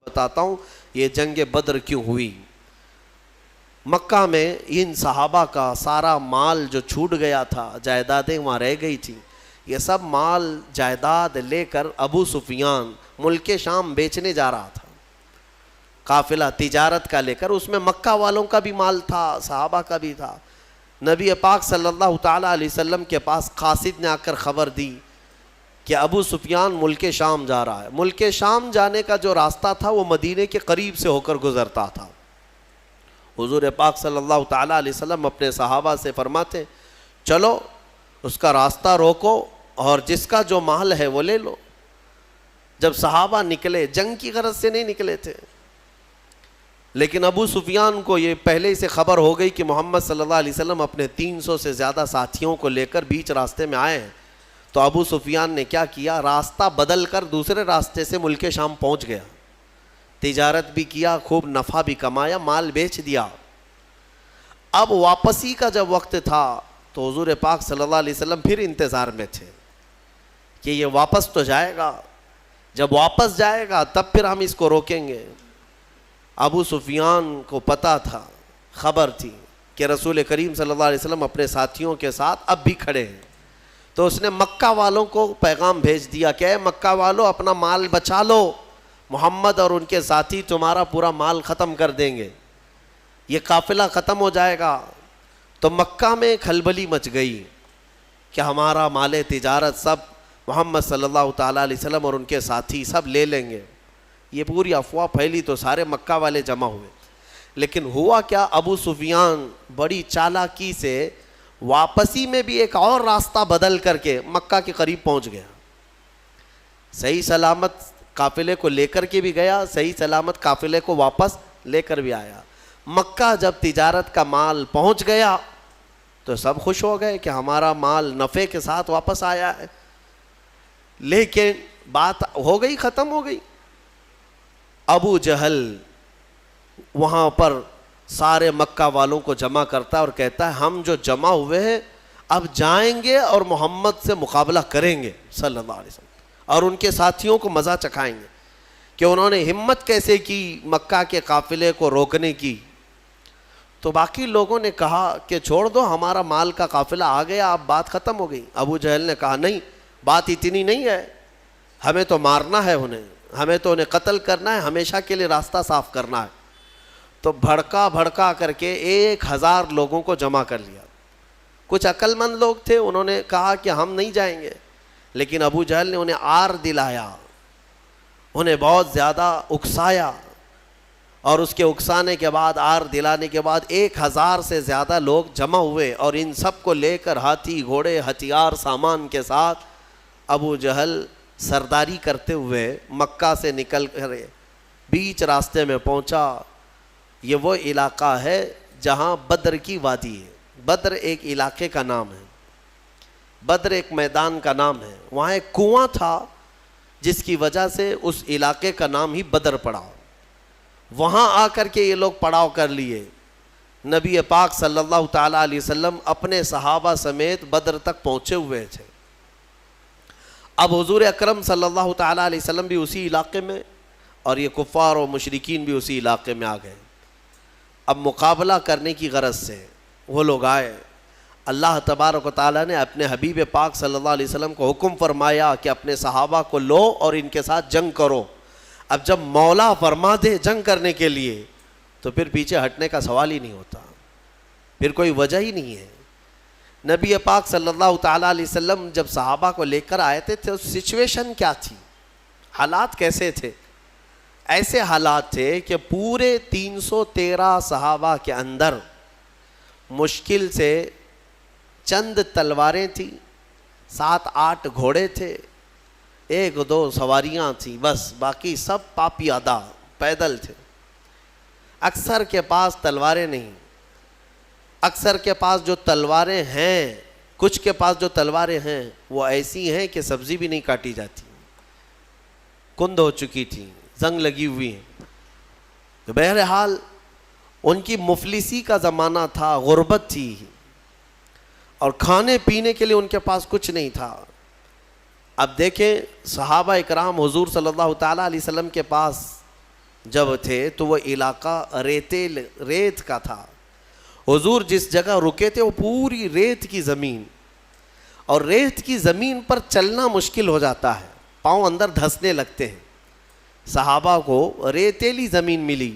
بتاتا ہوں یہ جنگ بدر کیوں ہوئی۔ مکہ میں ان صحابہ کا سارا مال جو چھوٹ گیا تھا، جائیدادیں وہاں رہ گئی تھیں، یہ سب مال جائیداد لے کر ابو سفیان ملک شام بیچنے جا رہا تھا، قافلہ تجارت کا لے کر، اس میں مکہ والوں کا بھی مال تھا، صحابہ کا بھی تھا۔ نبی پاک صلی اللہ تعالیٰ علیہ وسلم کے پاس قاصد نے آ کر خبر دی کہ ابو سفیان ملک شام جا رہا ہے۔ ملک شام جانے کا جو راستہ تھا وہ مدینے کے قریب سے ہو کر گزرتا تھا۔ حضور پاک صلی اللہ تعالیٰ علیہ وسلم اپنے صحابہ سے فرماتے چلو اس کا راستہ روکو اور جس کا جو مال ہے وہ لے لو۔ جب صحابہ نکلے، جنگ کی غرض سے نہیں نکلے تھے، لیکن ابو سفیان کو یہ پہلے سے خبر ہو گئی کہ محمد صلی اللہ علیہ وسلم اپنے 300 سے زیادہ ساتھیوں کو لے کر بیچ راستے میں آئے ہیں، تو ابو سفیان نے کیا کیا، راستہ بدل کر دوسرے راستے سے ملک شام پہنچ گیا، تجارت بھی کیا، خوب نفع بھی کمایا، مال بیچ دیا۔ اب واپسی کا جب وقت تھا تو حضور پاک صلی اللہ علیہ وسلم پھر انتظار میں تھے کہ یہ واپس تو جائے گا، جب واپس جائے گا تب پھر ہم اس کو روکیں گے۔ ابو سفیان کو پتہ تھا، خبر تھی کہ رسول کریم صلی اللہ علیہ وسلم اپنے ساتھیوں کے ساتھ اب بھی کھڑے ہیں، تو اس نے مکہ والوں کو پیغام بھیج دیا کہ اے مکہ والوں اپنا مال بچا لو، محمد اور ان کے ساتھی تمہارا پورا مال ختم کر دیں گے، یہ قافلہ ختم ہو جائے گا۔ تو مکہ میں کھلبلی مچ گئی کہ ہمارا مال تجارت سب محمد صلی اللہ تعالیٰ علیہ وسلم اور ان کے ساتھی سب لے لیں گے۔ یہ پوری افواہ پھیلی تو سارے مکہ والے جمع ہوئے، لیکن ہوا کیا، ابو سفیان بڑی چالاکی سے واپسی میں بھی ایک اور راستہ بدل کر کے مکہ کے قریب پہنچ گیا، صحیح سلامت قافلے کو لے کر کے بھی گیا، صحیح سلامت قافلے کو واپس لے کر بھی آیا۔ مکہ جب تجارت کا مال پہنچ گیا تو سب خوش ہو گئے کہ ہمارا مال نفع کے ساتھ واپس آیا ہے، لیکن بات ہو گئی، ختم ہو گئی۔ ابو جہل وہاں پر سارے مکہ والوں کو جمع کرتا ہے اور کہتا ہے ہم جو جمع ہوئے ہیں اب جائیں گے اور محمد سے مقابلہ کریں گے صلی اللہ علیہ وسلم، اور ان کے ساتھیوں کو مزہ چکھائیں گے کہ انہوں نے ہمت کیسے کی مکہ کے قافلے کو روکنے کی۔ تو باقی لوگوں نے کہا کہ چھوڑ دو، ہمارا مال کا قافلہ آ گیا، اب بات ختم ہو گئی۔ ابو جہل نے کہا نہیں، بات اتنی نہیں ہے، ہمیں تو مارنا ہے انہیں، ہمیں تو انہیں قتل کرنا ہے، ہمیشہ کے لیے راستہ صاف کرنا ہے۔ تو بھڑکا کر کے 1000 لوگوں کو جمع کر لیا۔ کچھ عقل مند لوگ تھے، انہوں نے کہا کہ ہم نہیں جائیں گے، لیکن ابو جہل نے انہیں آر دلایا، انہیں بہت زیادہ اکسایا، اور اس کے اکسانے کے بعد، آر دلانے کے بعد 1000 سے زیادہ لوگ جمع ہوئے، اور ان سب کو لے کر ہاتھی گھوڑے ہتھیار سامان کے ساتھ ابو جہل سرداری کرتے ہوئے مکہ سے نکل کر بیچ راستے میں پہنچا۔ یہ وہ علاقہ ہے جہاں بدر کی وادی ہے۔ بدر ایک علاقے کا نام ہے، بدر ایک میدان کا نام ہے، وہاں ایک کنواں تھا جس کی وجہ سے اس علاقے کا نام ہی بدر پڑا۔ وہاں آ کر کے یہ لوگ پڑاؤ کر لیے۔ نبی پاک صلی اللہ تعالیٰ علیہ وسلم اپنے صحابہ سمیت بدر تک پہنچے ہوئے تھے۔ اب حضور اکرم صلی اللہ تعالیٰ علیہ وسلم بھی اسی علاقے میں، اور یہ کفار و مشرکین بھی اسی علاقے میں آ گئے۔ اب مقابلہ کرنے کی غرض سے وہ لوگ آئے۔ اللہ تبارک و تعالیٰ نے اپنے حبیب پاک صلی اللہ علیہ وسلم کو حکم فرمایا کہ اپنے صحابہ کو لو اور ان کے ساتھ جنگ کرو۔ اب جب مولا فرما دے جنگ کرنے کے لیے تو پھر پیچھے ہٹنے کا سوال ہی نہیں ہوتا، پھر کوئی وجہ ہی نہیں ہے۔ نبی پاک صلی اللہ تعالیٰ علیہ وسلم جب صحابہ کو لے کر آئے تھے تو سچویشن کیا تھی، حالات کیسے تھے؟ ایسے حالات تھے کہ پورے 313 صحابہ کے اندر مشکل سے چند تلواریں تھیں، 7-8 گھوڑے تھے، 1-2 سواریاں تھیں، بس باقی سب پاپیادہ پیدل تھے۔ اکثر کے پاس تلواریں نہیں، اکثر کے پاس جو تلواریں ہیں، کچھ کے پاس جو تلواریں ہیں وہ ایسی ہیں کہ سبزی بھی نہیں کاٹی جاتی، کند ہو چکی تھی، زنگ لگی ہوئی ہیں۔ تو بہرحال ان کی مفلسی کا زمانہ تھا، غربت تھی، اور کھانے پینے کے لیے ان کے پاس کچھ نہیں تھا۔ اب دیکھیں صحابہ اکرام حضور صلی اللہ تعالیٰ علیہ وسلم کے پاس جب تھے تو وہ علاقہ ریت کا تھا. حضور جس جگہ رکے تھے وہ پوری ریت کی زمین, اور ریت کی زمین پر چلنا مشکل ہو جاتا ہے, پاؤں اندر دھسنے لگتے ہیں. صحابہ کو ریتیلی زمین ملی,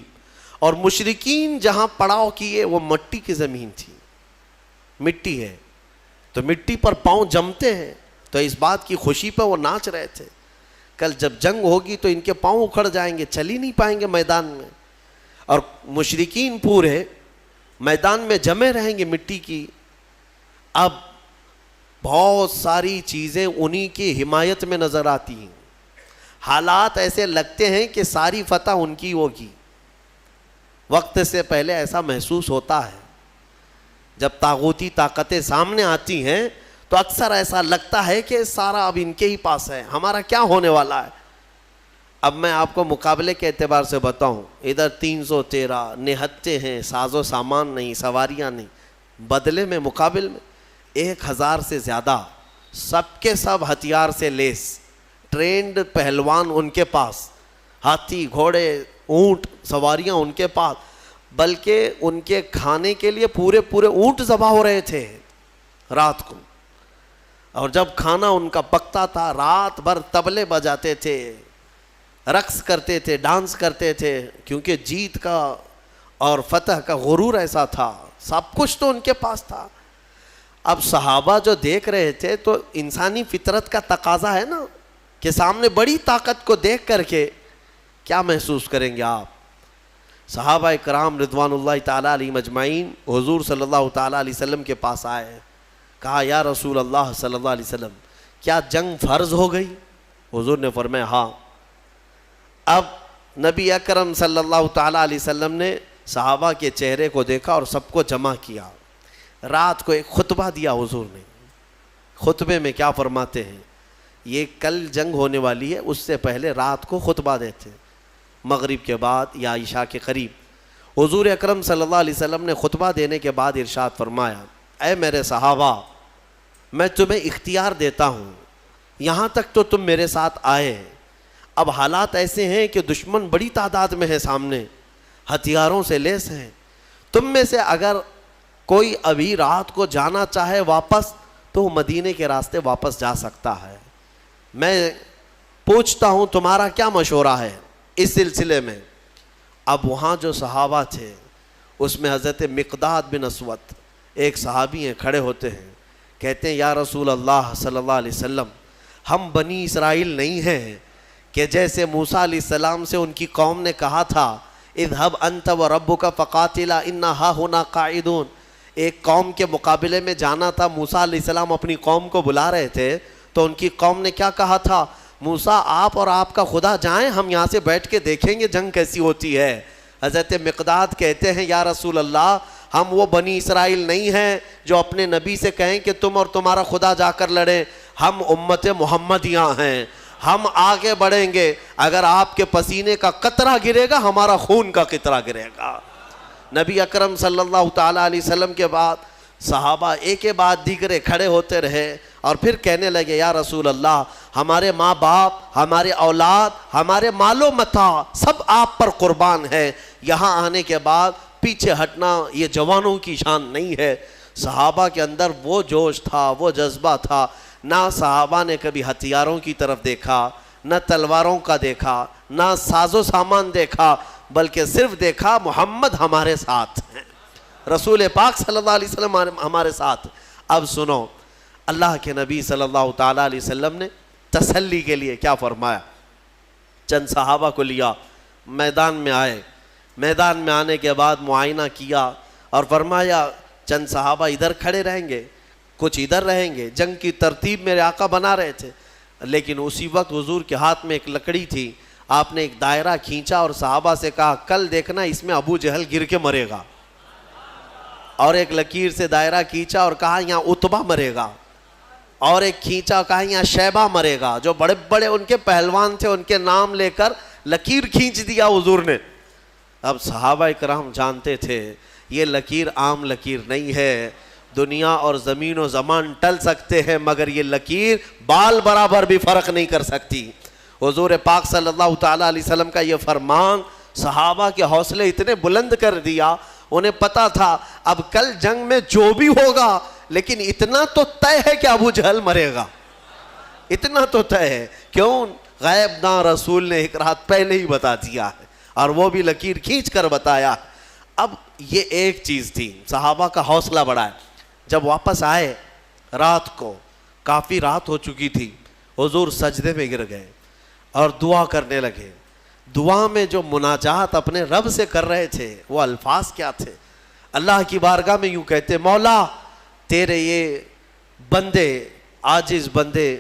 اور مشرکین جہاں پڑاؤ کیے وہ مٹی کی زمین تھی, مٹی ہے تو مٹی پر پاؤں جمتے ہیں, تو اس بات کی خوشی پہ وہ ناچ رہے تھے. کل جب جنگ ہوگی تو ان کے پاؤں اکھڑ جائیں گے, چل ہی نہیں پائیں گے میدان میں, اور مشرکین پورے میدان میں جمے رہیں گے مٹی کی. اب بہت ساری چیزیں انہی کی حمایت میں نظر آتی ہیں, حالات ایسے لگتے ہیں کہ ساری فتح ان کی ہوگی. وقت سے پہلے ایسا محسوس ہوتا ہے, جب طاغوتی طاقتیں سامنے آتی ہیں تو اکثر ایسا لگتا ہے کہ سارا اب ان کے ہی پاس ہے, ہمارا کیا ہونے والا ہے. اب میں آپ کو مقابلے کے اعتبار سے بتاؤں, ادھر 313 نہتے ہیں, ساز و سامان نہیں, سواریاں نہیں, بدلے میں مقابل میں 1000 سے زیادہ, سب کے سب ہتھیار سے لیس, ٹرینڈ پہلوان ان کے پاس, ہاتھی گھوڑے اونٹ سواریاں ان کے پاس, بلکہ ان کے کھانے کے لیے پورے اونٹ ذبح ہو رہے تھے رات کو. اور جب کھانا ان کا پکتا تھا رات بھر طبلے بجاتے تھے, رقص کرتے تھے, ڈانس کرتے تھے, کیونکہ جیت کا اور فتح کا غرور ایسا تھا, سب کچھ تو ان کے پاس تھا. اب صحابہ جو دیکھ رہے تھے تو انسانی فطرت کا تقاضا ہے نا کہ سامنے بڑی طاقت کو دیکھ کر کے کیا محسوس کریں گے آپ. صحابہ کرام رضوان اللہ تعالیٰ علیہم اجمعین حضور صلی اللہ تعالیٰ علیہ وسلم کے پاس آئے, کہا یا رسول اللہ صلی اللہ علیہ وسلم کیا جنگ فرض ہو گئی؟ حضور نے فرمایا ہاں. اب نبی اکرم صلی اللہ تعالیٰ علیہ وسلم نے صحابہ کے چہرے کو دیکھا اور سب کو جمع کیا. رات کو ایک خطبہ دیا حضور نے. خطبے میں کیا فرماتے ہیں, یہ کل جنگ ہونے والی ہے, اس سے پہلے رات کو خطبہ دیتے مغرب کے بعد یا عشاء کے قریب. حضور اکرم صلی اللہ علیہ وسلم نے خطبہ دینے کے بعد ارشاد فرمایا, اے میرے صحابہ میں تمہیں اختیار دیتا ہوں, یہاں تک تو تم میرے ساتھ آئے, اب حالات ایسے ہیں کہ دشمن بڑی تعداد میں ہے سامنے, ہتھیاروں سے لیس ہیں, تم میں سے اگر کوئی ابھی رات کو جانا چاہے واپس تو وہ مدینے کے راستے واپس جا سکتا ہے. میں پوچھتا ہوں تمہارا کیا مشورہ ہے اس سلسلے میں. اب وہاں جو صحابہ تھے اس میں حضرت مقداد بن اسود ایک صحابی ہیں, کھڑے ہوتے ہیں, کہتے ہیں یا رسول اللہ صلی اللہ علیہ وسلم ہم بنی اسرائیل نہیں ہیں کہ جیسے موسیٰ علیہ السلام سے ان کی قوم نے کہا تھا اذهب انت وربک فقاتلا انا ہاہنا قاعدون. ایک قوم کے مقابلے میں جانا تھا, موسیٰ علیہ السلام اپنی قوم کو بلا رہے تھے تو ان کی قوم نے کیا کہا تھا, موسیٰ آپ اور آپ کا خدا جائیں, ہم یہاں سے بیٹھ کے دیکھیں گے جنگ کیسی ہوتی ہے. حضرت مقداد کہتے ہیں یا رسول اللہ ہم وہ بنی اسرائیل نہیں ہیں جو اپنے نبی سے کہیں کہ تم اور تمہارا خدا جا کر لڑیں, ہم امت محمدیہ ہیں, ہم آگے بڑھیں گے, اگر آپ کے پسینے کا قطرہ گرے گا ہمارا خون کا قطرہ گرے گا. نبی اکرم صلی اللہ تعالیٰ علیہ وسلم کے بعد صحابہ ایک کے بعد دیگرے کھڑے ہوتے رہے اور پھر کہنے لگے یا رسول اللہ ہمارے ماں باپ, ہمارے اولاد, ہمارے مال و متاع سب آپ پر قربان ہے, یہاں آنے کے بعد پیچھے ہٹنا یہ جوانوں کی شان نہیں ہے. صحابہ کے اندر وہ جوش تھا, وہ جذبہ تھا, نہ صحابہ نے کبھی ہتھیاروں کی طرف دیکھا, نہ تلواروں کا دیکھا, نہ ساز و سامان دیکھا, بلکہ صرف دیکھا محمد ہمارے ساتھ ہیں, رسول پاک صلی اللہ علیہ وسلم ہمارے ساتھ. اب سنو اللہ کے نبی صلی اللہ تعالیٰ علیہ وسلم نے تسلی کے لیے کیا فرمایا. چند صحابہ کو لیا, میدان میں آئے, میدان میں آنے کے بعد معائنہ کیا اور فرمایا چند صحابہ ادھر کھڑے رہیں گے, کچھ ادھر رہیں گے. جنگ کی ترتیب میرے آقا بنا رہے تھے, لیکن اسی وقت حضور کے ہاتھ میں ایک لکڑی تھی, آپ نے ایک دائرہ کھینچا اور صحابہ سے کہا کل دیکھنا اس میں ابو جہل گر کے مرے گا, اور ایک لکیر سے دائرہ کھینچا اور کہا یہاں عتبہ مرے گا, اور ایک کھینچا کہا یہاں شیبہ مرے گا. جو بڑے بڑے ان کے پہلوان تھے ان کے نام لے کر لکیر کھینچ دیا حضور نے. اب صحابہ کرام جانتے تھے یہ لکیر عام لکیر نہیں ہے, دنیا اور زمین و زمان ٹل سکتے ہیں مگر یہ لکیر بال برابر بھی فرق نہیں کر سکتی. حضور پاک صلی اللہ تعالیٰ علیہ وسلم کا یہ فرمان صحابہ کے حوصلے اتنے بلند کر دیا. انہیں پتا تھا اب کل جنگ میں جو بھی ہوگا, لیکن اتنا تو طے ہے کہ ابو جہل مرے گا, اتنا تو طے ہے. کیوں؟ غیب داں رسول نے ایک رات پہلے ہی بتا دیا ہے, اور وہ بھی لکیر کھینچ کر بتایا. اب یہ ایک چیز تھی, صحابہ کا حوصلہ بڑھا ہے. جب واپس آئے رات کو, کافی رات ہو چکی تھی, حضور سجدے میں گر گئے اور دعا کرنے لگے. دعا میں جو مناجات اپنے رب سے کر رہے تھے وہ الفاظ کیا تھے؟ اللہ کی بارگاہ میں یوں کہتے, مولا تیرے یہ بندے, عاجز بندے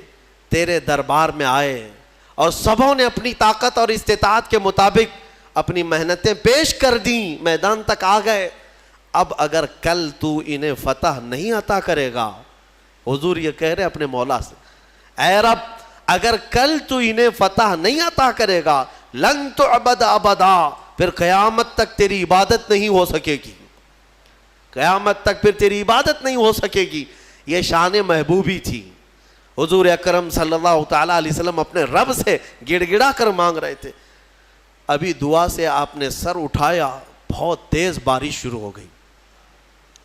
تیرے دربار میں آئے اور سبوں نے اپنی طاقت اور استطاعت کے مطابق اپنی محنتیں پیش کر دیں, میدان تک آ گئے. اب اگر کل تو انہیں فتح نہیں عطا کرے گا, حضور یہ کہہ رہے اپنے مولا سے, اے رب اگر کل تو انہیں فتح نہیں عطا کرے گا, لن تعبد ابدا, پھر قیامت تک تیری عبادت نہیں ہو سکے گی, قیامت تک پھر تیری عبادت نہیں ہو سکے گی. یہ شان محبوبی تھی. حضور اکرم صلی اللہ تعالیٰ علیہ وسلم اپنے رب سے گڑ گڑا کر مانگ رہے تھے. ابھی دعا سے آپ نے سر اٹھایا, بہت تیز بارش شروع ہو گئی.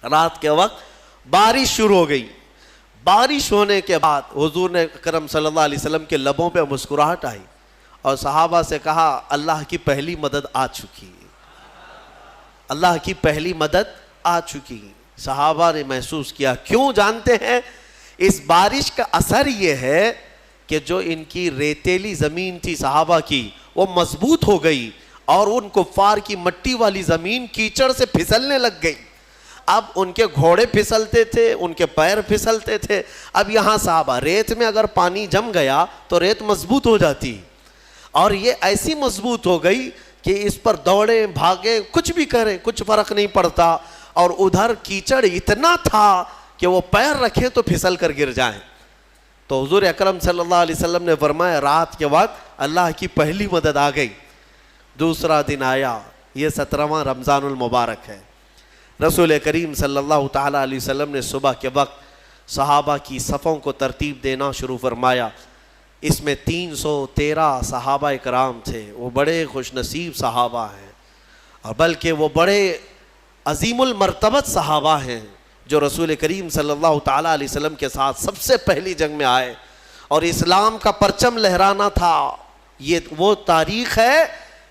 رات کے وقت بارش شروع ہو گئی. بارش ہونے کے بعد حضور نے اکرم صلی اللہ علیہ وسلم کے لبوں پہ مسکراہٹ آئی اور صحابہ سے کہا, اللہ کی پہلی مدد آ چکی, اللہ کی پہلی مدد آ چکی. صحابہ نے محسوس کیا. کیوں جانتے ہیں؟ اس بارش کا اثر یہ ہے کہ جو ان کی ریتیلی زمین تھی صحابہ کی, وہ مضبوط ہو گئی, اور ان کفار کی مٹی والی زمین کیچڑ سے پھسلنے لگ گئی. اب ان کے گھوڑے پھسلتے تھے, ان کے پیر پھسلتے تھے. اب یہاں صحابہ, ریت میں اگر پانی جم گیا تو ریت مضبوط ہو جاتی, اور یہ ایسی مضبوط ہو گئی کہ اس پر دوڑیں بھاگیں کچھ بھی کریں کچھ فرق نہیں پڑتا. اور ادھر کیچڑ اتنا تھا کہ وہ پیر رکھیں تو پھسل کر گر جائیں. تو حضور اکرم صلی اللہ علیہ وسلم نے فرمایا, رات کے وقت اللہ کی پہلی مدد آ گئی. دوسرا دن آیا, یہ 17واں رمضان المبارک ہے. رسول کریم صلی اللہ تعالیٰ علیہ وسلم نے صبح کے وقت صحابہ کی صفوں کو ترتیب دینا شروع فرمایا. اس میں 313 صحابہ اکرام تھے. وہ بڑے خوش نصیب صحابہ ہیں, اور بلکہ وہ بڑے عظیم المرتبت صحابہ ہیں جو رسول کریم صلی اللہ تعالیٰ علیہ وسلم کے ساتھ سب سے پہلی جنگ میں آئے اور اسلام کا پرچم لہرانا تھا. یہ وہ تاریخ ہے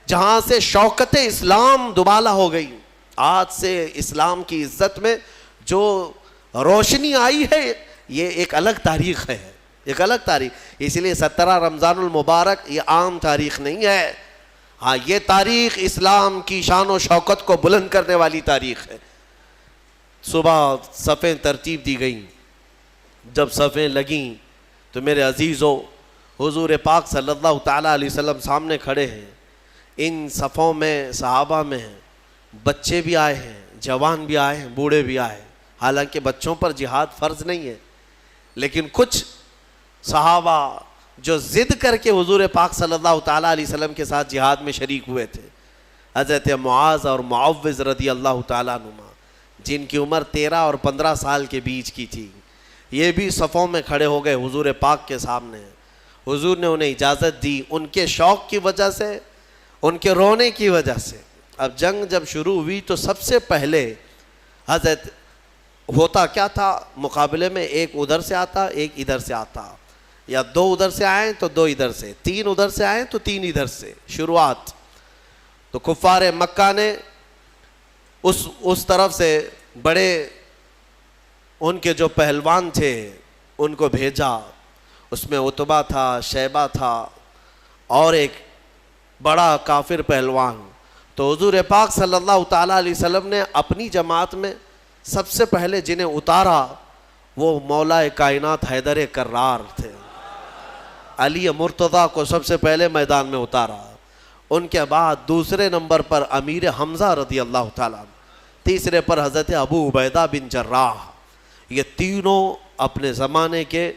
جہاں سے شوکت اسلام دوبالا ہو گئی. آج سے اسلام کی عزت میں جو روشنی آئی ہے, یہ ایک الگ تاریخ ہے, ایک الگ تاریخ. اس لیے 17 رمضان المبارک یہ عام تاریخ نہیں ہے. ہاں, یہ تاریخ اسلام کی شان و شوکت کو بلند کرنے والی تاریخ ہے. صبح صفیں ترتیب دی گئیں. جب صفیں لگیں تو میرے عزیزو, حضور پاک صلی اللہ تعالیٰ علیہ وسلم سامنے کھڑے ہیں. ان صفوں میں صحابہ میں ہیں, بچے بھی آئے ہیں, جوان بھی آئے ہیں, بوڑھے بھی آئے ہیں. حالانکہ بچوں پر جہاد فرض نہیں ہے, لیکن کچھ صحابہ جو ضد کر کے حضور پاک صلی اللہ تعالیٰ علیہ وسلم کے ساتھ جہاد میں شریک ہوئے تھے. حضرت معاذ اور معوذ رضی اللہ تعالیٰ عنہما, جن کی عمر 13 اور 15 سال کے بیچ کی تھی, یہ بھی صفوں میں کھڑے ہو گئے حضور پاک کے سامنے. حضور نے انہیں اجازت دی, ان کے شوق کی وجہ سے, ان کے رونے کی وجہ سے. اب جنگ جب شروع ہوئی تو سب سے پہلے حضرت ہوتا کیا تھا, مقابلے میں ایک ادھر سے آتا, ایک ادھر سے آتا, یا 2 ادھر سے آئیں تو 2 ادھر سے, 3 ادھر سے آئیں تو 3 ادھر سے. شروعات تو کفار مکہ نے اس طرف سے بڑے ان کے جو پہلوان تھے ان کو بھیجا. اس میں عتبہ تھا, شیبہ تھا, اور ایک بڑا کافر پہلوان. تو حضور پاک صلی اللہ تعالیٰ علیہ وسلم نے اپنی جماعت میں سب سے پہلے جنہیں اتارا وہ مولا کائنات حیدر کرار تھے. علی مرتضیٰ کو سب سے پہلے میدان میں اتارا. ان کے بعد دوسرے نمبر پر امیر حمزہ رضی اللہ تعالیٰ, تیسرے پر حضرت ابو عبیدہ بن جراح. یہ تینوں اپنے زمانے کے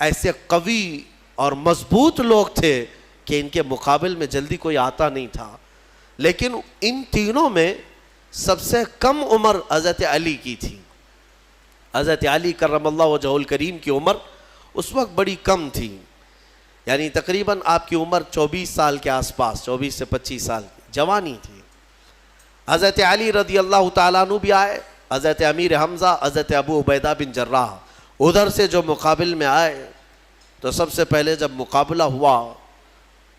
ایسے قوی اور مضبوط لوگ تھے کہ ان کے مقابل میں جلدی کوئی آتا نہیں تھا. لیکن ان تینوں میں سب سے کم عمر حضرت علی کی تھی. حضرت علی کرم اللہ وجہ الکریم کی عمر اس وقت بڑی کم تھی, یعنی تقریباً آپ کی عمر 24 سال کے آس پاس, 24 سے 25 سال کی. جوانی تھی. حضرت علی رضی اللہ تعالیٰ عنہ بھی آئے, حضرت امیر حمزہ, حضرت ابو عبیدہ بن جراح ادھر سے جو مقابل میں آئے تو سب سے پہلے جب مقابلہ ہوا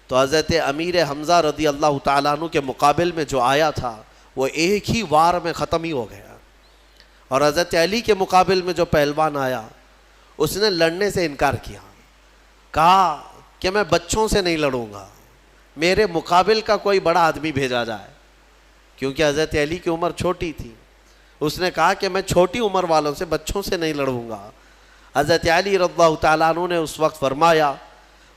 تو حضرت امیر حمزہ رضی اللہ تعالیٰ عنہ کے مقابل میں جو آیا تھا وہ ایک ہی وار میں ختم ہی ہو گیا, اور حضرت علی کے مقابل میں جو پہلوان آیا اس نے لڑنے سے انکار کیا, کہا کہ میں بچوں سے نہیں لڑوں گا, میرے مقابل کا کوئی بڑا آدمی بھیجا جائے, کیونکہ حضرت علی کی عمر چھوٹی تھی. اس نے کہا کہ میں چھوٹی عمر والوں سے, بچوں سے نہیں لڑوں گا. حضرت علی رضی اللہ تعالیٰ عنہ نے اس وقت فرمایا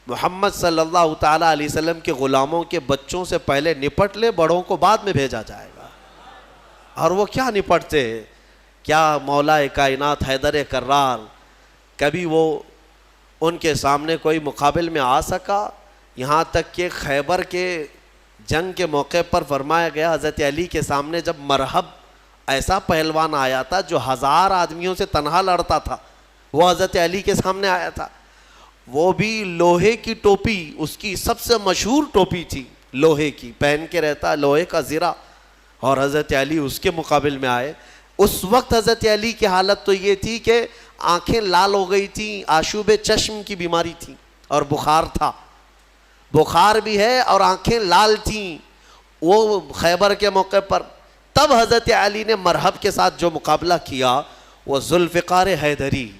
محمد صلی اللہ تعالیٰ علیہ وسلم کے غلاموں کے بچوں سے پہلے نپٹ لے, بڑوں کو بعد میں بھیجا جائے گا. اور وہ کیا نپٹتے, کیا مولا کائنات حیدر کرار کبھی وہ ان کے سامنے کوئی مقابل میں آ سکا؟ یہاں تک کہ خیبر کے جنگ کے موقع پر فرمایا گیا حضرت علی کے سامنے جب مرحب ایسا پہلوان آیا تھا جو 1000 آدمیوں سے تنہا لڑتا تھا, وہ حضرت علی کے سامنے آیا تھا. وہ بھی لوہے کی ٹوپی, اس کی سب سے مشہور ٹوپی تھی لوہے کی, پہن کے رہتا لوہے کا زرہ, اور حضرت علی اس کے مقابل میں آئے. اس وقت حضرت علی کی حالت تو یہ تھی کہ آنکھیں لال ہو گئی تھیں, آشوب چشم کی بیماری تھی اور بخار تھا, بخار بھی ہے اور آنکھیں لال تھیں وہ خیبر کے موقع پر. تب حضرت علی نے مرحب کے ساتھ جو مقابلہ کیا وہ ذوالفقار حیدری,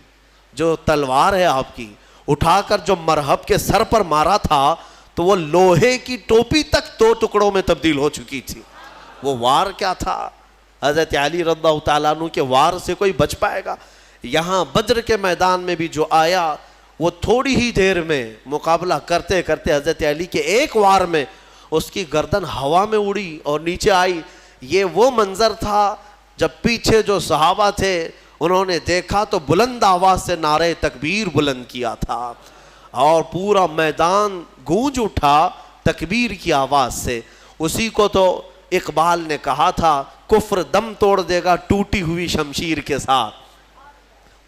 جو تلوار ہے آپ کی, اٹھا کر جو مرحب کے سر پر مارا تھا تو وہ لوہے کی ٹوپی تک 2 ٹکڑوں میں تبدیل ہو چکی تھی. وہ وار کیا تھا, حضرت علی رضی اللہ تعالیٰ عنہ کے وار سے کوئی بچ پائے گا؟ یہاں بدر کے میدان میں بھی جو آیا وہ تھوڑی ہی دیر میں مقابلہ کرتے کرتے حضرت علی کے ایک وار میں اس کی گردن ہوا میں اڑی اور نیچے آئی. یہ وہ منظر تھا جب پیچھے جو صحابہ تھے انہوں نے دیکھا تو بلند آواز سے نعرہ تکبیر بلند کیا تھا اور پورا میدان گونج اٹھا تکبیر کی آواز سے. اسی کو تو اقبال نے کہا تھا کفر دم توڑ دے گا ٹوٹی ہوئی شمشیر کے ساتھ,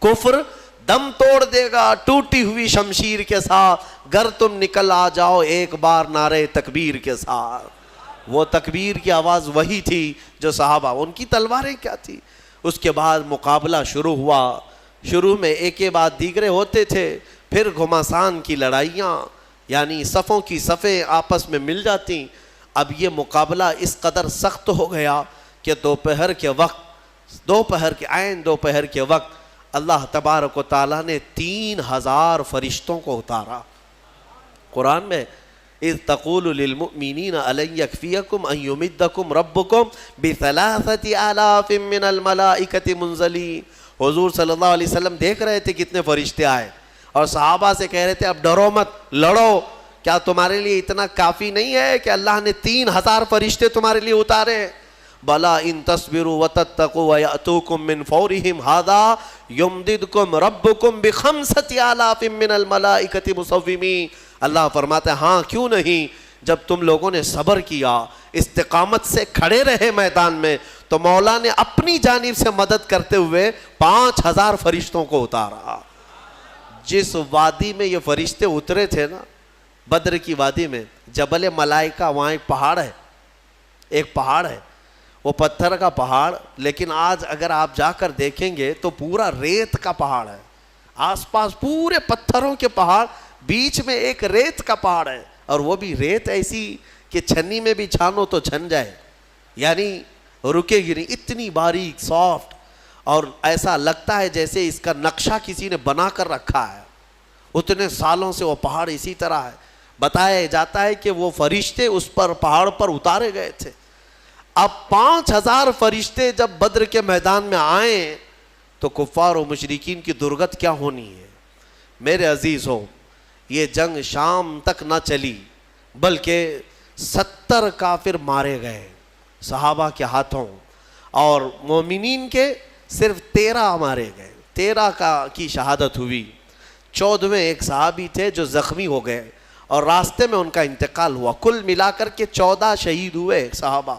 کفر دم توڑ دے گا ٹوٹی ہوئی شمشیر کے ساتھ, گر تم نکل آ جاؤ ایک بار نعرہ تکبیر کے ساتھ. وہ تکبیر کی آواز وہی تھی جو صحابہ, ان کی تلواریں کیا تھی. اس کے بعد مقابلہ شروع ہوا. شروع میں ایک کے بعد دیگرے ہوتے تھے, پھر گھمسان کی لڑائیاں, یعنی صفوں کی صفیں آپس میں مل جاتی. اب یہ مقابلہ اس قدر سخت ہو گیا کہ دوپہر کے وقت, عین دوپہر کے وقت اللہ تبارک و تعالیٰ نے 3000 فرشتوں کو اتارا. قرآن میں اذ تقول للمؤمنین الن یکفیکم ان یمدکم ربکم بثلاثۃ آلاف من الملائکۃ منزلین. حضور صلی اللہ علیہ وسلم دیکھ رہے تھے کتنے فرشتے آئے اور صحابہ سے کہہ رہے تھے اب ڈرو مت, لڑو, کیا تمہارے لیے اتنا کافی نہیں ہے کہ اللہ نے 3000 فرشتے تمہارے لیے اتارے؟ بلا ان تصبروا وتتقوا ويأتوكم من فورهم هذا يمددكم ربكم بخمسة آلاف من الملائکۃ مصومین. اللہ فرماتے ہیں ہاں کیوں نہیں, جب تم لوگوں نے صبر کیا, استقامت سے کھڑے رہے میدان میں, تو مولا نے اپنی جانب سے مدد کرتے ہوئے 5000 فرشتوں کو اتارا. جس وادی میں یہ فرشتے اترے تھے نا, بدر کی وادی میں, جبل ملائکہ, وہاں ایک پہاڑ ہے, ایک پہاڑ ہے, وہ پتھر کا پہاڑ, لیکن آج اگر آپ جا کر دیکھیں گے تو پورا ریت کا پہاڑ ہے. آس پاس پورے پتھروں کے پہاڑ, بیچ میں ایک ریت کا پہاڑ ہے, اور وہ بھی ریت ایسی کہ چھنی میں بھی چھانو تو چھن جائے, یعنی رکے گی نہیں, اتنی باریک سافٹ, اور ایسا لگتا ہے جیسے اس کا نقشہ کسی نے بنا کر رکھا ہے. اتنے سالوں سے وہ پہاڑ اسی طرح ہے. بتایا جاتا ہے کہ وہ فرشتے اس پر پہاڑ پر اتارے گئے تھے. اب 5000 فرشتے جب بدر کے میدان میں آئیں تو کفار و مشرکین کی درگت کیا ہونی ہے. میرے عزیزوں, یہ جنگ شام تک نہ چلی بلکہ 70 کافر مارے گئے صحابہ کے ہاتھوں, اور مومنین کے صرف 13 مارے گئے, 13 کی شہادت ہوئی. 14ویں ایک صحابی تھے جو زخمی ہو گئے اور راستے میں ان کا انتقال ہوا. کل ملا کر کے 14 شہید ہوئے صحابہ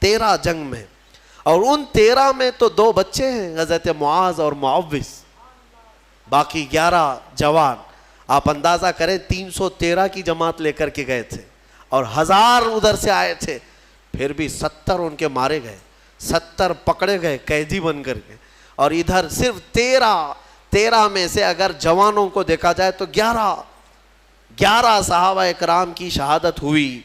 13 جنگ میں, اور ان 13 میں تو 2 بچے ہیں, حضرت معاذ اور معوذ, باقی 11 جوان. آپ اندازہ کریں 313 کی جماعت لے کر کے گئے تھے. اور 1000 ادھر سے آئے تھے، پھر بھی 70 ان کے مارے گئے، 70 پکڑے گئے قیدی بن کر کے، اور ادھر صرف 13 میں سے اگر جوانوں کو دیکھا جائے تو 11 صحابہ اکرام کی شہادت ہوئی.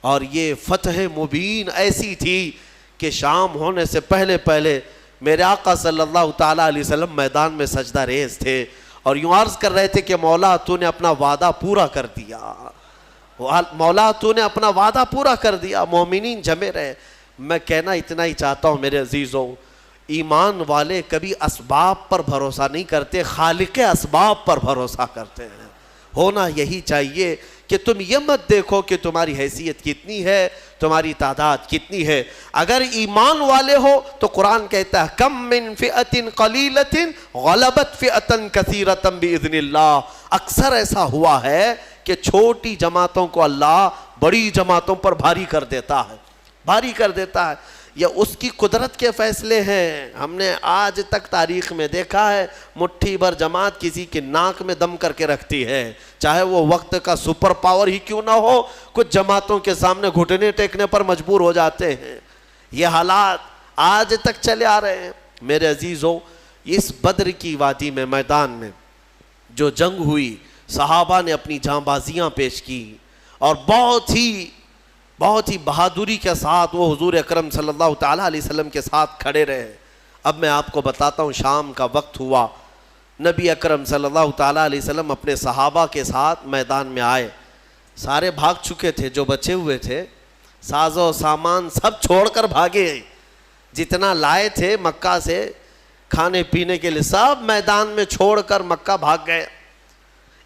اور یہ فتح مبین ایسی تھی کہ شام ہونے سے پہلے میرے آقا صلی اللہ تعالیٰ علیہ وسلم میدان میں سجدہ ریز تھے اور یوں عرض کر رہے تھے کہ مولا تو نے اپنا وعدہ پورا کر دیا، مولا تو نے اپنا وعدہ پورا کر دیا، مومنین جمے رہے. میں کہنا اتنا ہی چاہتا ہوں میرے عزیزوں، ایمان والے کبھی اسباب پر بھروسہ نہیں کرتے، خالق اسباب پر بھروسہ کرتے ہیں. ہونا یہی چاہیے کہ تم یہ مت دیکھو کہ تمہاری حیثیت کتنی ہے، تمہاری تعداد کتنی ہے. اگر ایمان والے ہو تو قرآن کہتا ہے کم من فئۃ قلیلۃ غلبت فئۃ کثیرۃ باذن اللہ. اکثر ایسا ہوا ہے کہ چھوٹی جماعتوں کو اللہ بڑی جماعتوں پر بھاری کر دیتا ہے. یہ اس کی قدرت کے فیصلے ہیں. ہم نے آج تک تاریخ میں دیکھا ہے مٹھی بھر جماعت کسی کے ناک میں دم کر کے رکھتی ہے، چاہے وہ وقت کا سپر پاور ہی کیوں نہ ہو. کچھ جماعتوں کے سامنے گھٹنے ٹیکنے پر مجبور ہو جاتے ہیں. یہ حالات آج تک چلے آ رہے ہیں. میرے عزیزوں، اس بدر کی وادی میں میدان میں جو جنگ ہوئی، صحابہ نے اپنی جاں بازیاں پیش کی اور بہت ہی بہادری کے ساتھ وہ حضور اکرم صلی اللہ تعالیٰ علیہ وسلم کے ساتھ کھڑے رہے. اب میں آپ کو بتاتا ہوں، شام کا وقت ہوا، نبی اکرم صلی اللہ تعالیٰ علیہ وسلم اپنے صحابہ کے ساتھ میدان میں آئے. سارے بھاگ چکے تھے، جو بچے ہوئے تھے ساز و سامان سب چھوڑ کر بھاگے. جتنا لائے تھے مکہ سے کھانے پینے کے لیے سب میدان میں چھوڑ کر مکہ بھاگ گئے.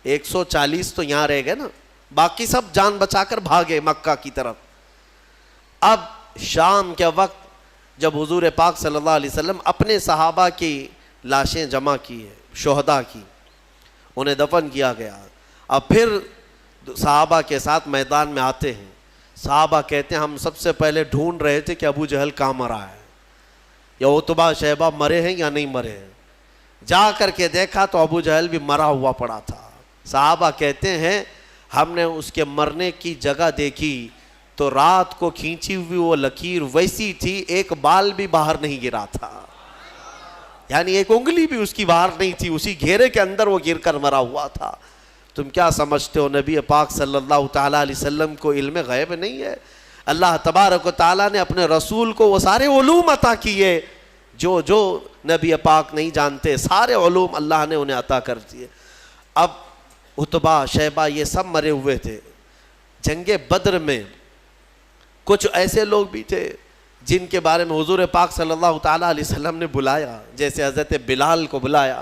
140 تو یہاں رہ گئے نا، باقی سب جان بچا کر بھاگے مکہ کی طرف. اب شام کے وقت جب حضور پاک صلی اللہ علیہ وسلم اپنے صحابہ کی لاشیں جمع کی ہے، شہداء کی، انہیں دفن کیا گیا. اب پھر صحابہ کے ساتھ میدان میں آتے ہیں. صحابہ کہتے ہیں ہم سب سے پہلے ڈھونڈ رہے تھے کہ ابو جہل کہاں مرا ہے، یا عتبہ شیبہ مرے ہیں یا نہیں مرے ہیں. جا کر کے دیکھا تو ابو جہل بھی مرا ہوا پڑا تھا. صحابہ کہتے ہیں ہم نے اس کے مرنے کی جگہ دیکھی تو رات کو کھینچی ہوئی وہ لکیر ویسی تھی، ایک بال بھی باہر نہیں گرا تھا، یعنی ایک انگلی بھی اس کی باہر نہیں تھی، اسی گھیرے کے اندر وہ گر کر مرا ہوا تھا. تم کیا سمجھتے ہو نبی پاک صلی اللہ تعالیٰ علیہ وسلم کو علم غیب نہیں ہے؟ اللہ تبارک و تعالیٰ نے اپنے رسول کو وہ سارے علوم عطا کیے جو نبی پاک نہیں جانتے، سارے علوم اللہ نے انہیں عطا کر دیے. اب عتبہ شیبہ یہ سب مرے ہوئے تھے. جنگ بدر میں کچھ ایسے لوگ بھی تھے جن کے بارے میں حضور پاک صلی اللہ تعالیٰ علیہ وسلم نے بلایا، جیسے حضرت بلال کو بلایا،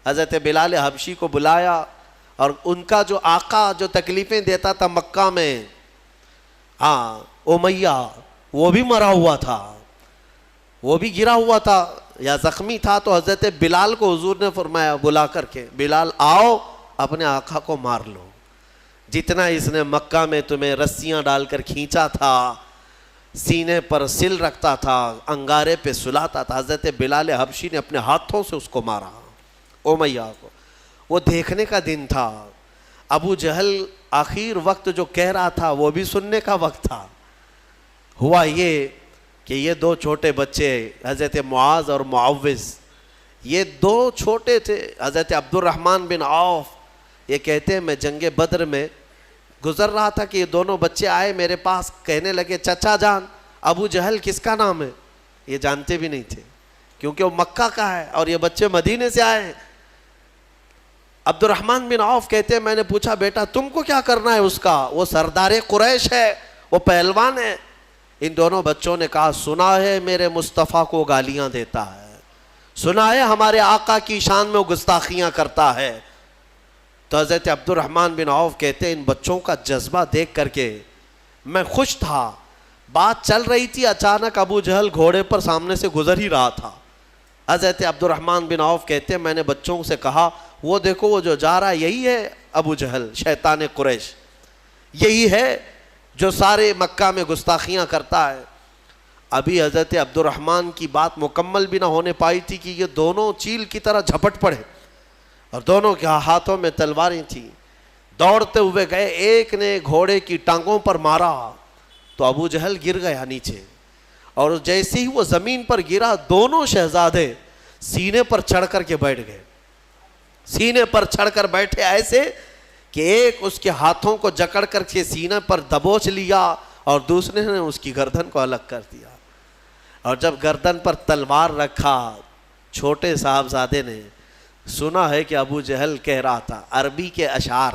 حضرت بلال حبشی کو بلایا. اور ان کا جو آقا جو تکلیفیں دیتا تھا مکہ میں، امیہ، وہ بھی مرا ہوا تھا، وہ بھی گرا ہوا تھا یا زخمی تھا. تو حضرت بلال کو حضور نے فرمایا بلا کر کے، بلال آؤ اپنے آقا کو مار لو. جتنا اس نے مکہ میں تمہیں رسیاں ڈال کر کھینچا تھا، سینے پر سل رکھتا تھا، انگارے پہ سلاتا تھا، حضرت بلال حبشی نے اپنے ہاتھوں سے اس کو مارا، امیہ کو. وہ دیکھنے کا دن تھا. ابو جہل آخر وقت جو کہہ رہا تھا وہ بھی سننے کا وقت تھا. ہوا یہ کہ یہ دو چھوٹے بچے حضرت معاذ اور معوذ، یہ دو چھوٹے تھے. حضرت عبد الرحمن بن عوف یہ کہتے ہیں میں جنگ بدر میں گزر رہا تھا کہ یہ دونوں بچے آئے میرے پاس، کہنے لگے چچا جان ابو جہل کس کا نام ہے؟ یہ جانتے بھی نہیں تھے کیونکہ وہ مکہ کا ہے اور یہ بچے مدینے سے آئے ہیں. عبد الرحمن بن عوف کہتے ہیں میں نے پوچھا بیٹا تم کو کیا کرنا ہے اس کا؟ وہ سردار قریش ہے، وہ پہلوان ہے. ان دونوں بچوں نے کہا سنا ہے میرے مصطفیٰ کو گالیاں دیتا ہے، سنا ہے ہمارے آقا کی شان میں وہ گستاخیاں کرتا ہے. تو حضرت عبد الرحمن بن عوف کہتے ہیں ان بچوں کا جذبہ دیکھ کر کے میں خوش تھا. بات چل رہی تھی، اچانک ابو جہل گھوڑے پر سامنے سے گزر ہی رہا تھا. حضرت عبد الرحمن بن عوف کہتے ہیں میں نے بچوں سے کہا وہ دیکھو وہ جو جا رہا ہے یہی ہے ابو جہل شیطان قریش، یہی ہے جو سارے مکہ میں گستاخیاں کرتا ہے. ابھی حضرت عبد الرحمن کی بات مکمل بھی نہ ہونے پائی تھی کہ یہ دونوں چیل کی طرح جھپٹ پڑے اور دونوں کے ہاتھوں میں تلواریں تھیں. دوڑتے ہوئے گئے, ایک نے گھوڑے کی ٹانگوں پر مارا تو ابو جہل گر گیا نیچے, اور جیسے ہی وہ زمین پر گرا دونوں شہزادے سینے پر چڑھ کر کے بیٹھ گئے. سینے پر چڑھ کر بیٹھے ایسے کہ ایک اس کے ہاتھوں کو جکڑ کر کے سینے پر دبوچ لیا اور دوسرے نے اس کی گردن کو الگ کر دیا. اور جب گردن پر تلوار رکھا, چھوٹے صاحبزادے نے سنا ہے کہ ابو جہل کہہ رہا تھا عربی کے اشعار,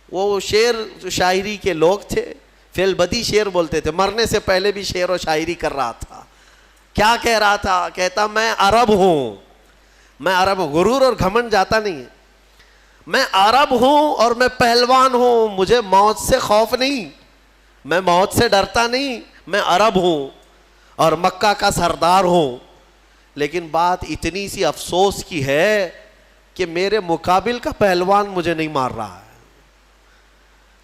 وہ شعر شاعری کے لوگ تھے, فی البدی شعر بولتے تھے, مرنے سے پہلے بھی شعر و شاعری کر رہا تھا. کیا کہہ رہا تھا؟ کہتا میں عرب ہوں, میں عرب ہوں. غرور اور گھمنڈ جاتا نہیں ہے. میں عرب ہوں اور میں پہلوان ہوں, مجھے موت سے خوف نہیں, میں موت سے ڈرتا نہیں, میں عرب ہوں اور مکہ کا سردار ہوں. لیکن بات اتنی سی افسوس کی ہے کہ میرے مقابل کا پہلوان مجھے نہیں مار رہا ہے,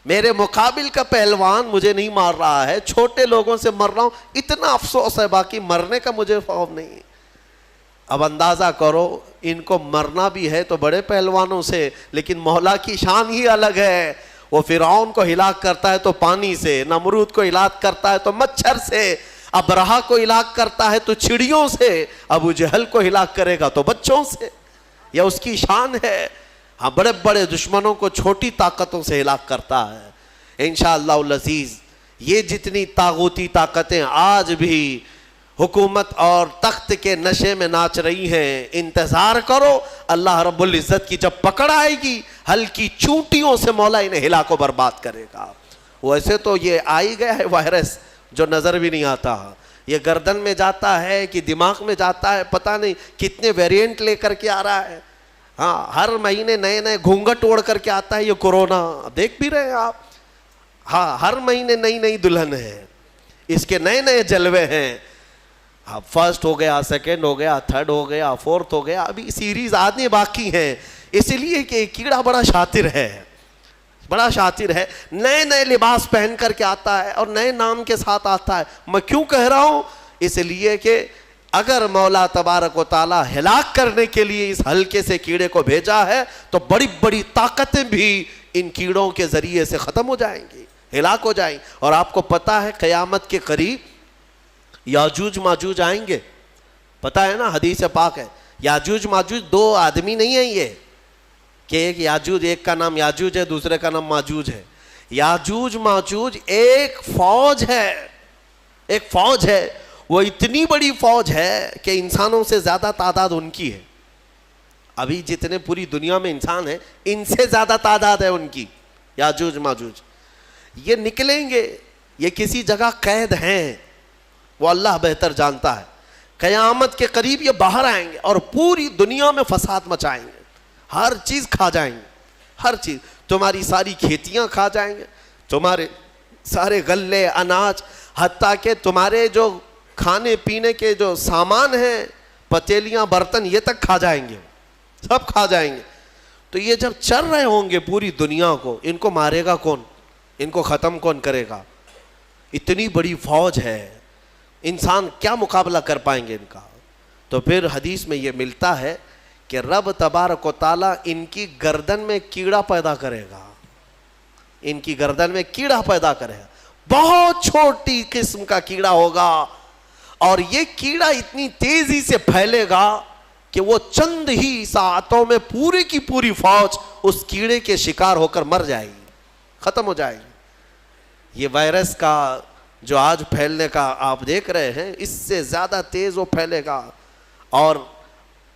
میرے مقابل کا پہلوان مجھے نہیں مار رہا ہے, چھوٹے لوگوں سے مر رہا ہوں, اتنا افسوس ہے, باقی مرنے کا مجھے خوف نہیں. اب اندازہ کرو, ان کو مرنا بھی ہے تو بڑے پہلوانوں سے, لیکن مولا کی شان ہی الگ ہے. وہ فرعون کو ہلاک کرتا ہے تو پانی سے, نمرود کو ہلاک کرتا ہے تو مچھر سے, ابرہا کو ہلاک کرتا ہے تو چڑیوں سے, ابو جہل کو ہلاک کرے گا تو بچوں سے. یہ اس کی شان ہے. ہاں, بڑے بڑے دشمنوں کو چھوٹی طاقتوں سے ہلاک کرتا ہے. انشاءاللہ العزیز یہ جتنی طاغوتی طاقتیں آج بھی حکومت اور تخت کے نشے میں ناچ رہی ہیں, انتظار کرو اللہ رب العزت کی جب پکڑ آئے گی, ہلکی چونٹیوں سے مولا انہیں ہلاک و برباد کرے گا. ویسے تو یہ آئی گیا ہے وائرس جو نظر بھی نہیں آتا, یہ گردن میں جاتا ہے کہ دماغ میں جاتا ہے, پتہ نہیں کتنے ویریئنٹ لے کر کے آ رہا ہے. ہاں, ہر مہینے نئے نئے گھونگھٹ اوڑھ کر کے آتا ہے یہ کورونا, دیکھ بھی رہے ہیں آپ. ہاں, ہر مہینے نئی نئی دلہن ہے, اس کے نئے نئے جلوے ہیں. ہاں, فرسٹ ہو گیا, سیکنڈ ہو گیا, تھرڈ ہو گیا, فورتھ ہو گیا, ابھی سیریز آنے باقی ہیں. اس لیے کہ کیڑا بڑا شاطر ہے, بڑا شاطر ہے, نئے نئے لباس پہن کر کے آتا ہے اور نئے نام کے ساتھ آتا ہے. میں کیوں کہہ رہا ہوں؟ اس لیے کہ اگر مولا تبارک و تعالیٰ ہلاک کرنے کے لیے اس ہلکے سے کیڑے کو بھیجا ہے تو بڑی بڑی طاقتیں بھی ان کیڑوں کے ذریعے سے ختم ہو جائیں گی, ہلاک ہو جائیں. اور آپ کو پتا ہے قیامت کے قریب یاجوج ماجوج آئیں گے, پتا ہے نا, حدیث پاک ہے. یاجوج ماجوج دو آدمی نہیں ہیں یہ کہ ایک یاجوج, ایک کا نام یاجوج ہے دوسرے کا نام ماجوج ہے. یاجوج ماجوج ایک فوج ہے, ایک فوج ہے. وہ اتنی بڑی فوج ہے کہ انسانوں سے زیادہ تعداد ان کی ہے. ابھی جتنے پوری دنیا میں انسان ہیں ان سے زیادہ تعداد ہے ان کی. یاجوج ماجوج یہ نکلیں گے, یہ کسی جگہ قید ہیں, وہ اللہ بہتر جانتا ہے. قیامت کے قریب یہ باہر آئیں گے اور پوری دنیا میں فساد مچائیں گے, ہر چیز کھا جائیں گے, ہر چیز. تمہاری ساری کھیتیاں کھا جائیں گے, تمہارے سارے غلے اناج, حتیٰ کہ تمہارے جو کھانے پینے کے جو سامان ہیں, پتیلیاں برتن, یہ تک کھا جائیں گے, سب کھا جائیں گے. تو یہ جب چل رہے ہوں گے پوری دنیا کو, ان کو مارے گا کون, ان کو ختم کون کرے گا؟ اتنی بڑی فوج ہے, انسان کیا مقابلہ کر پائیں گے ان کا؟ تو پھر حدیث میں یہ ملتا ہے کہ رب تبارک و تعالیٰ ان کی گردن میں کیڑا پیدا کرے گا, ان کی گردن میں کیڑا پیدا کرے گا, بہت چھوٹی قسم کا کیڑا ہوگا, اور یہ کیڑا اتنی تیزی سے پھیلے گا کہ وہ چند ہی ساعتوں میں پوری کی پوری فوج اس کیڑے کے شکار ہو کر مر جائے گی, ختم ہو جائے گی. یہ وائرس کا جو آج پھیلنے کا آپ دیکھ رہے ہیں, اس سے زیادہ تیز وہ پھیلے گا. اور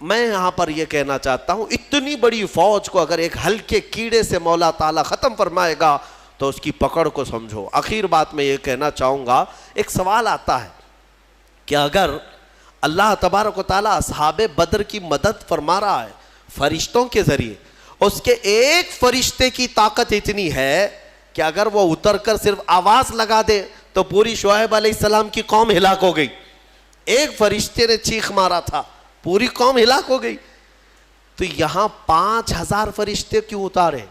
میں یہاں پر یہ کہنا چاہتا ہوں, اتنی بڑی فوج کو اگر ایک ہلکے کیڑے سے مولا تعالیٰ ختم فرمائے گا تو اس کی پکڑ کو سمجھو. آخر بات میں یہ کہنا چاہوں گا, ایک سوال آتا ہے کہ اگر اللہ تبارک و تعالیٰ اصحاب بدر کی مدد فرما رہا ہے فرشتوں کے ذریعے, اس کے ایک فرشتے کی طاقت اتنی ہے کہ اگر وہ اتر کر صرف آواز لگا دے تو پوری شعیب علیہ السلام کی قوم ہلاک ہو گئی. ایک فرشتے نے چیخ مارا تھا, پوری قوم ہلاک ہو گئی. تو یہاں 5000 فرشتے کیوں اتارے؟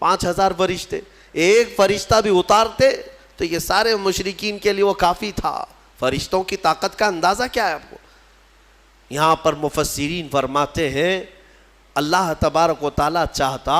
5000 فرشتے, ایک فرشتہ بھی اتارتے تو یہ سارے مشرکین کے لیے وہ کافی تھا. فرشتوں کی طاقت کا اندازہ کیا ہے آپ کو؟ یہاں پر مفسرین فرماتے ہیں اللہ تبارک و تعالیٰ چاہتا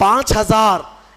5000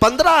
15